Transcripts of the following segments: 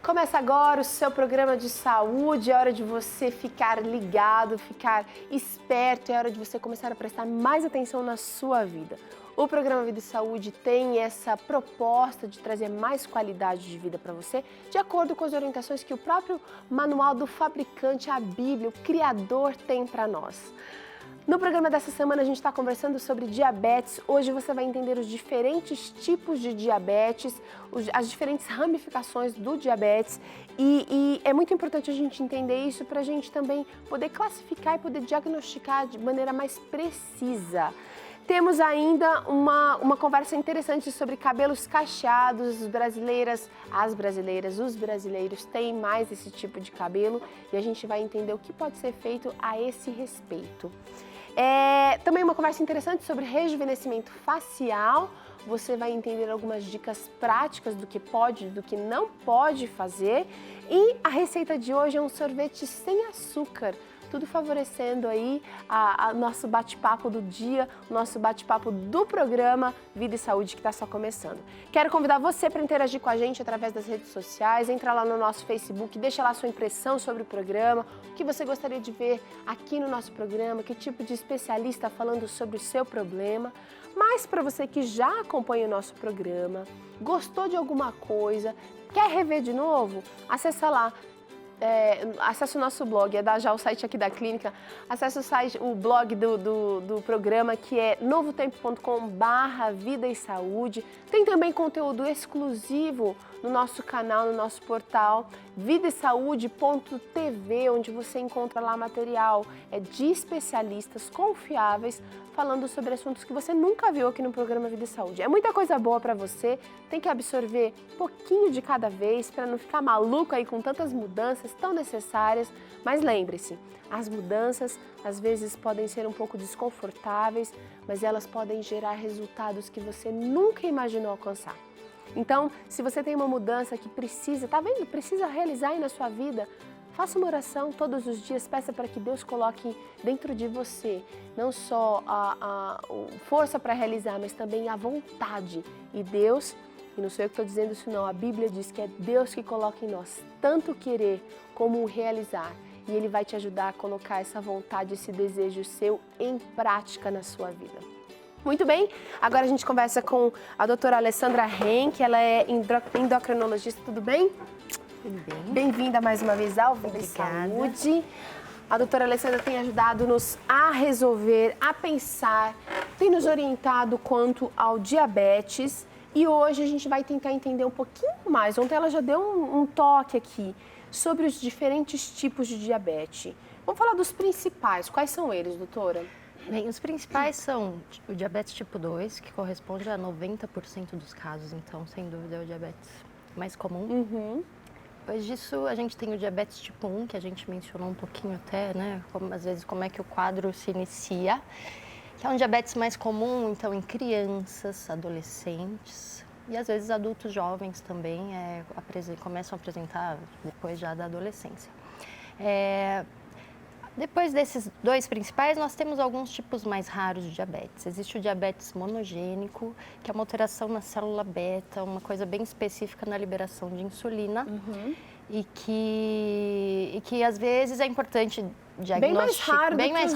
Começa agora o seu programa de saúde, é hora de você ficar ligado, ficar esperto, é hora de você começar a prestar mais atenção na sua vida. O programa Vida e Saúde tem essa proposta de trazer mais qualidade de vida para você, de acordo com as orientações que o próprio manual do fabricante, a Bíblia, o Criador tem para nós. No programa dessa semana a gente está conversando sobre diabetes. Hoje você vai entender os diferentes tipos de diabetes, as diferentes ramificações do diabetes e é muito importante a gente entender isso para a gente também poder classificar e poder diagnosticar de maneira mais precisa. Temos ainda uma conversa interessante sobre cabelos cacheados. As brasileiras, os brasileiros têm mais esse tipo de cabelo e a gente vai entender o que pode ser feito a esse respeito. Também uma conversa interessante sobre rejuvenescimento facial. Você vai entender algumas dicas práticas do que pode e do que não pode fazer. E a receita de hoje é um sorvete sem açúcar. Tudo favorecendo aí o nosso bate-papo do dia, o nosso bate-papo do programa Vida e Saúde que está só começando. Quero convidar você para interagir com a gente através das redes sociais, entra lá no nosso Facebook, deixa lá sua impressão sobre o programa, o que você gostaria de ver aqui no nosso programa, que tipo de especialista falando sobre o seu problema. Mas para você que já acompanha o nosso programa, gostou de alguma coisa, quer rever de novo, acessa lá. Acesse o nosso blog, já o site aqui da clínica, acesse o blog do programa que é novotempo.com/vida e saúde. Tem também conteúdo exclusivo no nosso canal, no nosso portal vidaesaude.tv, onde você encontra lá material de especialistas confiáveis falando sobre assuntos que você nunca viu aqui no programa Vida e Saúde. É muita coisa boa para você, tem que absorver um pouquinho de cada vez para não ficar maluco aí com tantas mudanças tão necessárias. Mas lembre-se, as mudanças às vezes podem ser um pouco desconfortáveis, mas elas podem gerar resultados que você nunca imaginou alcançar. Então, se você tem uma mudança que precisa realizar aí na sua vida, faça uma oração todos os dias, peça para que Deus coloque dentro de você não só a força para realizar, mas também a vontade. E Deus, e não sou eu que estou dizendo isso não, a Bíblia diz que é Deus que coloca em nós tanto o querer como o realizar. E Ele vai te ajudar a colocar essa vontade, esse desejo seu em prática na sua vida. Muito bem, agora a gente conversa com a doutora Alessandra Henke, ela é endocrinologista, tudo bem? Tudo bem. Bem-vinda mais uma vez ao Vida e Saúde. A doutora Alessandra tem ajudado-nos a resolver, a pensar, tem nos orientado quanto ao diabetes e hoje a gente vai tentar entender um pouquinho mais. Ontem ela já deu um toque aqui sobre os diferentes tipos de diabetes. Vamos falar dos principais. Quais são eles, doutora? Bem, os principais são o diabetes tipo 2, que corresponde a 90% dos casos, então, sem dúvida, é o diabetes mais comum. Depois disso, a gente tem o diabetes tipo 1, que a gente mencionou um pouquinho até, né? Às vezes, como é que o quadro se inicia, que é um diabetes mais comum, então, em crianças, adolescentes e, às vezes, adultos jovens também começam a apresentar depois já da adolescência. Depois desses dois principais, nós temos alguns tipos mais raros de diabetes. Existe o diabetes monogênico, que é uma alteração na célula beta, uma coisa bem específica na liberação de insulina e que às vezes é importante diagnosticar. Bem mais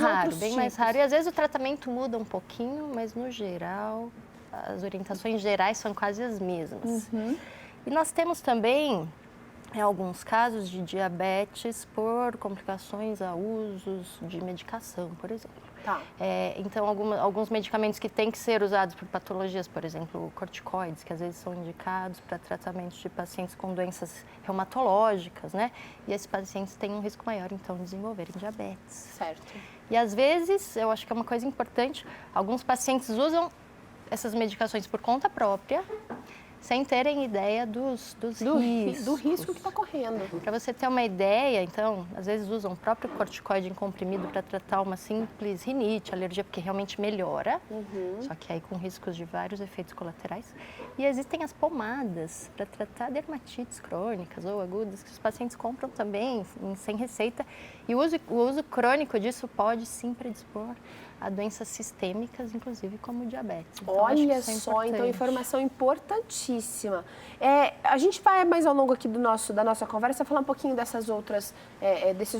raro. E às vezes o tratamento muda um pouquinho, mas no geral, as orientações gerais são quase as mesmas. E nós temos também alguns casos de diabetes por complicações a usos de medicação, por exemplo. Tá. Então, alguns medicamentos que têm que ser usados por patologias, por exemplo, corticoides, que às vezes são indicados para tratamentos de pacientes com doenças reumatológicas, né? E esses pacientes têm um risco maior, então, de desenvolverem diabetes. Certo. E às vezes, eu acho que é uma coisa importante, alguns pacientes usam essas medicações por conta própria, sem terem ideia do risco que está correndo. Para você ter uma ideia, então, às vezes usam o próprio corticoide em comprimido para tratar uma simples rinite, alergia, porque realmente melhora, só que aí com riscos de vários efeitos colaterais. E existem as pomadas para tratar dermatites crônicas ou agudas, que os pacientes compram também sem receita. E o uso crônico disso pode sim predispor a doenças sistêmicas, inclusive como diabetes. Então, olha só, então informação importantíssima. A gente vai mais ao longo aqui da nossa conversa falar um pouquinho desses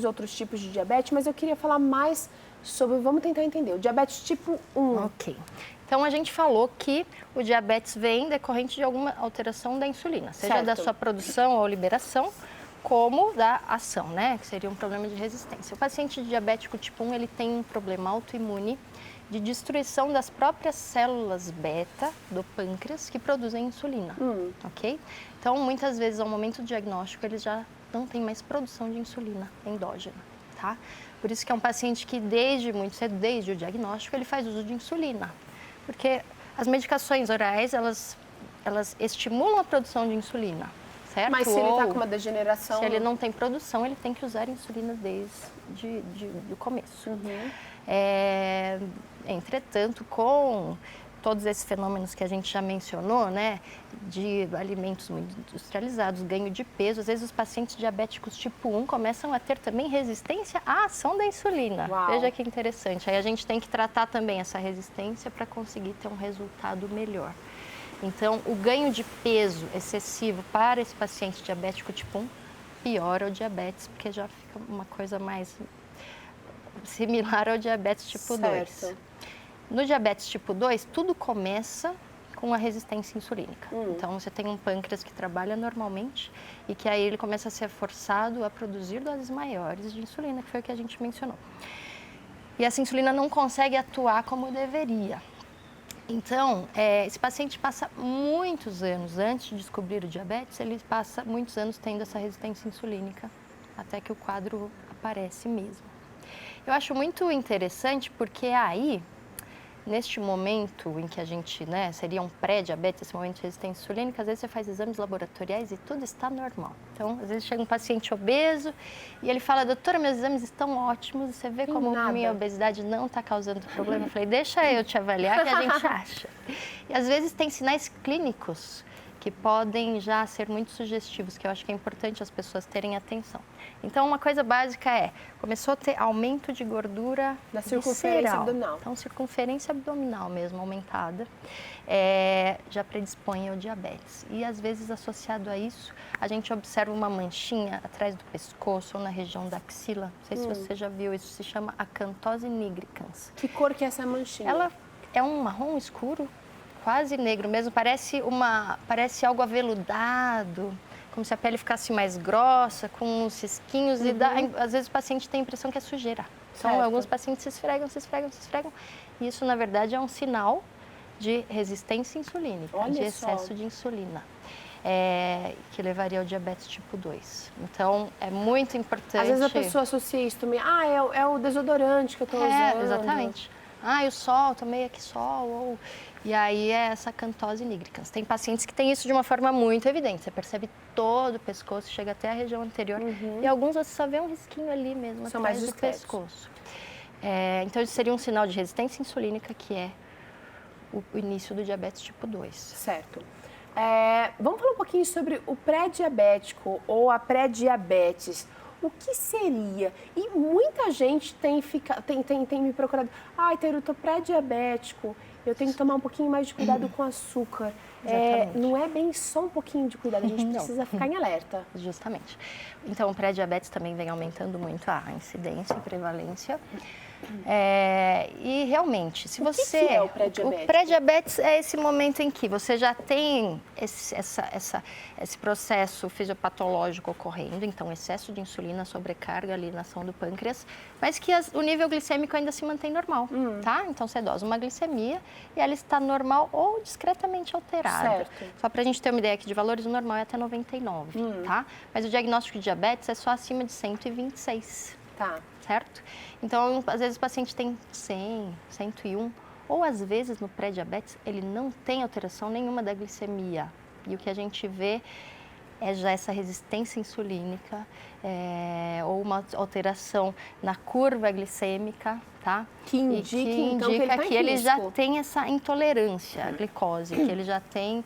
outros tipos de diabetes, mas eu queria falar mais sobre, vamos tentar entender, o diabetes tipo 1. Ok. Então, a gente falou que o diabetes vem decorrente de alguma alteração da insulina, seja da sua produção ou liberação, como da ação, né? Que seria um problema de resistência. O paciente diabético tipo 1, ele tem um problema autoimune de destruição das próprias células beta do pâncreas que produzem insulina, ok? Então, muitas vezes, ao momento do diagnóstico, ele já não tem mais produção de insulina endógena, tá? Por isso que é um paciente que desde muito cedo, desde o diagnóstico, ele faz uso de insulina. Porque as medicações orais, elas estimulam a produção de insulina, certo? Mas se ele está com uma degeneração... Se ele não tem produção, ele tem que usar insulina desde o começo. Entretanto, com todos esses fenômenos que a gente já mencionou, né, de alimentos muito industrializados, ganho de peso, às vezes os pacientes diabéticos tipo 1 começam a ter também resistência à ação da insulina. Uau. Veja que interessante. Aí a gente tem que tratar também essa resistência para conseguir ter um resultado melhor. Então, o ganho de peso excessivo para esse paciente diabético tipo 1 piora o diabetes, porque já fica uma coisa mais similar ao diabetes tipo 2. No diabetes tipo 2, tudo começa com a resistência insulínica. Então, você tem um pâncreas que trabalha normalmente e que aí ele começa a ser forçado a produzir doses maiores de insulina, que foi o que a gente mencionou. E essa insulina não consegue atuar como deveria. Então, esse paciente passa muitos anos, antes de descobrir o diabetes, ele passa muitos anos tendo essa resistência insulínica, até que o quadro aparece mesmo. Eu acho muito interessante porque aí, neste momento em que a gente, né, seria um pré-diabetes, esse momento de resistência insulínica, às vezes você faz exames laboratoriais e tudo está normal. Então, às vezes chega um paciente obeso e ele fala, doutora, meus exames estão ótimos, você vê como minha obesidade não está causando problema? Eu falei, deixa eu te avaliar, que a gente acha. E às vezes tem sinais clínicos que podem já ser muito sugestivos, que eu acho que é importante as pessoas terem atenção. Então, uma coisa básica começou a ter aumento de gordura da circunferência abdominal. Então, circunferência abdominal mesmo aumentada, já predispõe ao diabetes. E, às vezes, associado a isso, a gente observa uma manchinha atrás do pescoço ou na região da axila. Não sei se você já viu, isso se chama acantose nigricans. Que cor que é essa manchinha? Ela é um marrom escuro, quase negro mesmo, parece algo aveludado, como se a pele ficasse mais grossa, com uns cisquinhos, e às vezes o paciente tem a impressão que é sujeira. Então, alguns pacientes se esfregam, e isso, na verdade, é um sinal de resistência insulínica, de excesso de insulina, que levaria ao diabetes tipo 2. Então, é muito importante... Às vezes a pessoa associa isso também, é o desodorante que eu estou usando. Exatamente. O sol, tomei aqui sol, E aí é essa acantose nigricans. Tem pacientes que têm isso de uma forma muito evidente. Você percebe todo o pescoço, chega até a região anterior. E alguns você só vê um risquinho ali mesmo, atrás do pescoço. Então, isso seria um sinal de resistência insulínica, que é o início do diabetes tipo 2. Certo. Vamos falar um pouquinho sobre o pré-diabético ou a pré-diabetes. O que seria? E muita gente tem me procurado. Teru, eu estou pré-diabético, eu tenho que tomar um pouquinho mais de cuidado com açúcar. Não é bem só um pouquinho de cuidado, a gente precisa ficar em alerta. Justamente. Então, o pré-diabetes também vem aumentando muito a incidência e prevalência. E realmente, se você... O que é o pré-diabetes? O pré-diabetes é esse momento em que você já tem esse processo fisiopatológico ocorrendo, então excesso de insulina, sobrecarga ali na ação do pâncreas, mas que o nível glicêmico ainda se mantém normal, tá? Então você dosa uma glicemia e ela está normal ou discretamente alterada. Certo. Só para a gente ter uma ideia aqui de valores, o normal é até 99, tá? Mas o diagnóstico de diabetes é só acima de 126. Tá. Certo? Então, às vezes o paciente tem 100, 101, ou às vezes no pré-diabetes ele não tem alteração nenhuma da glicemia. E o que a gente vê é já essa resistência insulínica ou uma alteração na curva glicêmica, tá? Que indica que ele já tem essa intolerância à glicose, que ele já tem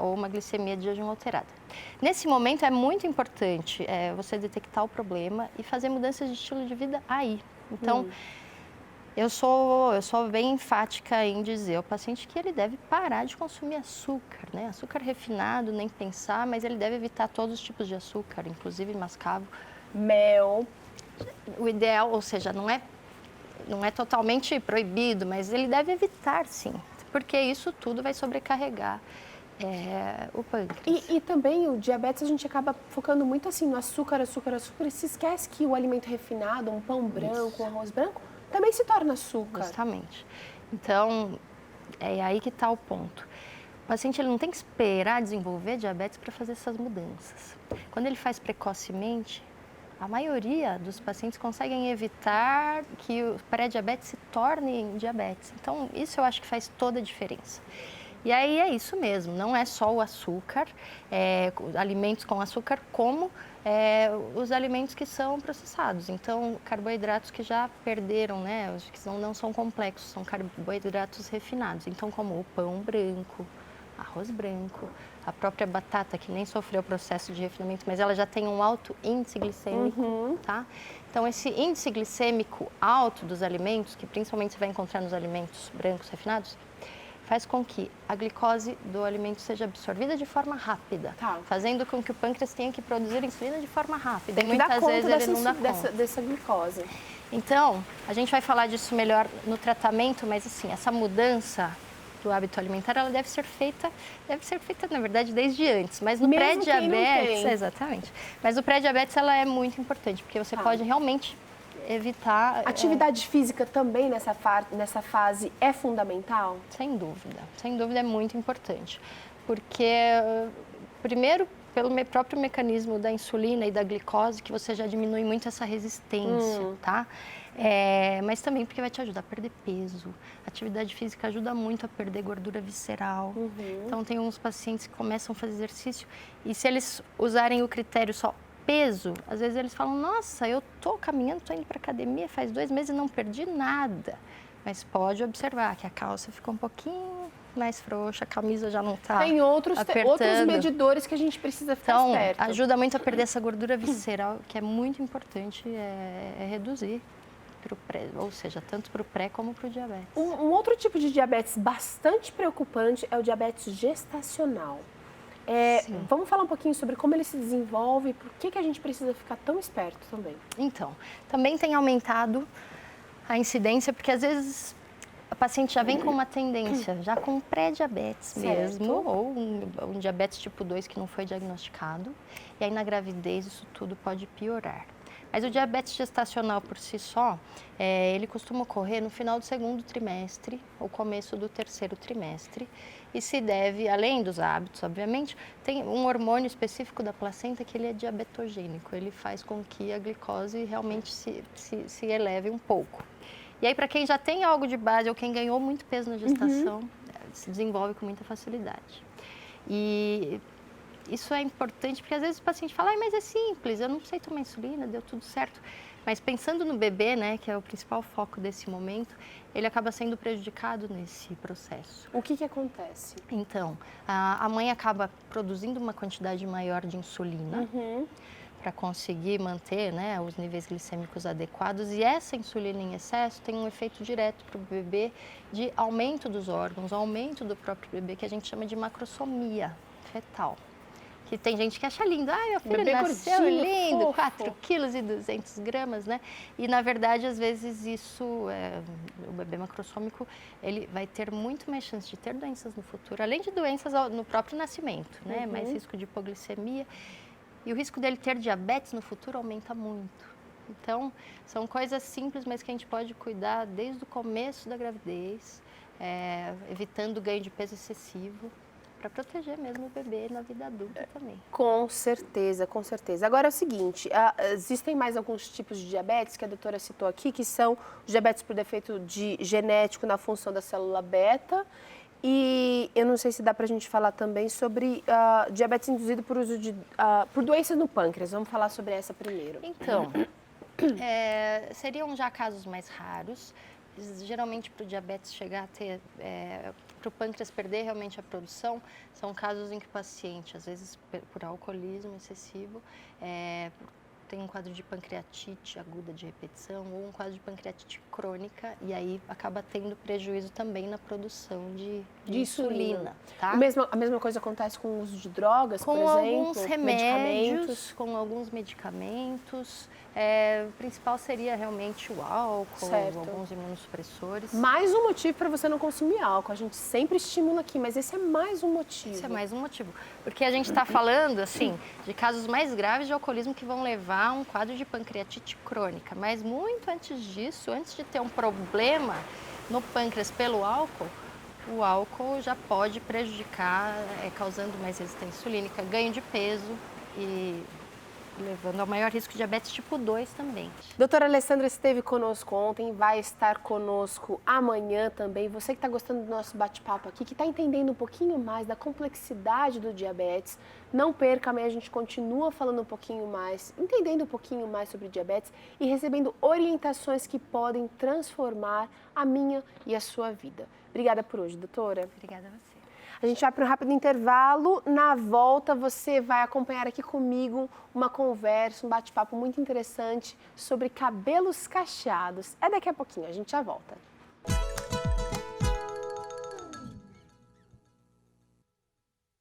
ou uma glicemia de jejum alterada. Nesse momento é muito importante você detectar o problema e fazer mudanças de estilo de vida aí. Então, Eu sou bem enfática em dizer ao paciente que ele deve parar de consumir açúcar, né? Açúcar refinado, nem pensar, mas ele deve evitar todos os tipos de açúcar, inclusive mascavo. Mel. O ideal, ou seja, não é totalmente proibido, mas ele deve evitar, sim, porque isso tudo vai sobrecarregar o pâncreas. E também o diabetes, a gente acaba focando muito assim no açúcar, açúcar, açúcar, e se esquece que o alimento refinado, um pão branco, um arroz branco, também se torna açúcar. Justamente. Então, é aí que está o ponto. O paciente ele não tem que esperar desenvolver diabetes para fazer essas mudanças. Quando ele faz precocemente, a maioria dos pacientes conseguem evitar que o pré-diabetes se torne diabetes. Então, isso eu acho que faz toda a diferença. E aí é isso mesmo, não é só o açúcar, alimentos com açúcar, como os alimentos que são processados. Então, carboidratos que já perderam, né, os que não são complexos, são carboidratos refinados. Então, como o pão branco, arroz branco, a própria batata, que nem sofreu o processo de refinamento, mas ela já tem um alto índice glicêmico, tá? Então, esse índice glicêmico alto dos alimentos, que principalmente você vai encontrar nos alimentos brancos refinados, faz com que a glicose do alimento seja absorvida de forma rápida, fazendo com que o pâncreas tenha que produzir insulina de forma rápida. E muitas vezes ele não dá conta dessa glicose. Então, a gente vai falar disso melhor no tratamento, mas assim, essa mudança do hábito alimentar, ela deve ser feita na verdade desde antes, mas no pré-diabetes, exatamente. Mas no pré-diabetes ela é muito importante, porque você pode realmente evitar... Atividade física também nessa fase é fundamental? Sem dúvida é muito importante, porque primeiro pelo próprio mecanismo da insulina e da glicose, que você já diminui muito essa resistência, tá? Mas também porque vai te ajudar a perder peso. A atividade física ajuda muito a perder gordura visceral. Então, tem uns pacientes que começam a fazer exercício e se eles usarem o critério só peso, às vezes eles falam, nossa, eu tô caminhando, tô indo para academia faz 2 meses e não perdi nada. Mas pode observar que a calça ficou um pouquinho mais frouxa, a camisa já não está Tem outros medidores que a gente precisa ficar esperto. Então, ajuda muito a perder essa gordura visceral, que é muito importante reduzir, ou seja, tanto para o pré como para o diabetes. Um outro tipo de diabetes bastante preocupante é o diabetes gestacional. Vamos falar um pouquinho sobre como ele se desenvolve e por que a gente precisa ficar tão esperto também. Então, também tem aumentado a incidência, porque às vezes a paciente já vem com uma tendência, já com pré-diabetes mesmo, ou um diabetes tipo 2 que não foi diagnosticado, e aí na gravidez isso tudo pode piorar. Mas o diabetes gestacional por si só, ele costuma ocorrer no final do 2º trimestre, ou começo do 3º trimestre, e se deve, além dos hábitos, obviamente, tem um hormônio específico da placenta que ele é diabetogênico, ele faz com que a glicose realmente se eleve um pouco. E aí, para quem já tem algo de base ou quem ganhou muito peso na gestação, se desenvolve com muita facilidade. E isso é importante porque às vezes o paciente fala, mas é simples, eu não sei tomar insulina, deu tudo certo. Mas pensando no bebê, né, que é o principal foco desse momento, ele acaba sendo prejudicado nesse processo. O que acontece? Então, a mãe acaba produzindo uma quantidade maior de insulina para conseguir manter, né, os níveis glicêmicos adequados, e essa insulina em excesso tem um efeito direto para o bebê de aumento dos órgãos, aumento do próprio bebê, que a gente chama de macrosomia fetal. Que tem gente que acha lindo, meu filho nasceu lindo, 4,2 kg, né? E na verdade, às vezes isso, o bebê macrossômico, ele vai ter muito mais chance de ter doenças no futuro, além de doenças no próprio nascimento, né? Mais risco de hipoglicemia. E o risco dele ter diabetes no futuro aumenta muito. Então, são coisas simples, mas que a gente pode cuidar desde o começo da gravidez, evitando o ganho de peso excessivo, para proteger mesmo o bebê na vida adulta também. Com certeza, com certeza. Agora é o seguinte, existem mais alguns tipos de diabetes que a doutora citou aqui, que são os diabetes por defeito genético na função da célula beta. E eu não sei se dá para a gente falar também sobre diabetes induzido por uso por doenças no pâncreas. Vamos falar sobre essa primeiro. Então, seriam já casos mais raros. Geralmente, para o diabetes chegar a ter, para o pâncreas perder realmente a produção, são casos em que o paciente, às vezes por alcoolismo excessivo, tem um quadro de pancreatite aguda de repetição ou um quadro de pancreatite crônica, e aí acaba tendo prejuízo também na produção de insulina, tá? A mesma coisa acontece com o uso de drogas, por exemplo? Alguns remédios, com alguns medicamentos. O principal seria realmente o álcool, alguns imunossupressores. Mais um motivo para você não consumir álcool. A gente sempre estimula aqui, mas esse é mais um motivo. Esse é mais um motivo. Porque a gente está falando, assim, de casos mais graves de alcoolismo que vão levar a um quadro de pancreatite crônica. Mas muito antes disso, antes de ter um problema no pâncreas pelo álcool, o álcool já pode prejudicar, causando mais resistência insulínica, ganho de peso e levando ao maior risco de diabetes tipo 2 também. Doutora Alessandra esteve conosco ontem, vai estar conosco amanhã também. Você que está gostando do nosso bate-papo aqui, que está entendendo um pouquinho mais da complexidade do diabetes, não perca, amanhã a gente continua falando um pouquinho mais, entendendo um pouquinho mais sobre diabetes e recebendo orientações que podem transformar a minha e a sua vida. Obrigada por hoje, doutora. Obrigada a você. A gente vai para um rápido intervalo. Na volta, você vai acompanhar aqui comigo uma conversa, um bate-papo muito interessante sobre cabelos cacheados. É daqui a pouquinho, a gente já volta.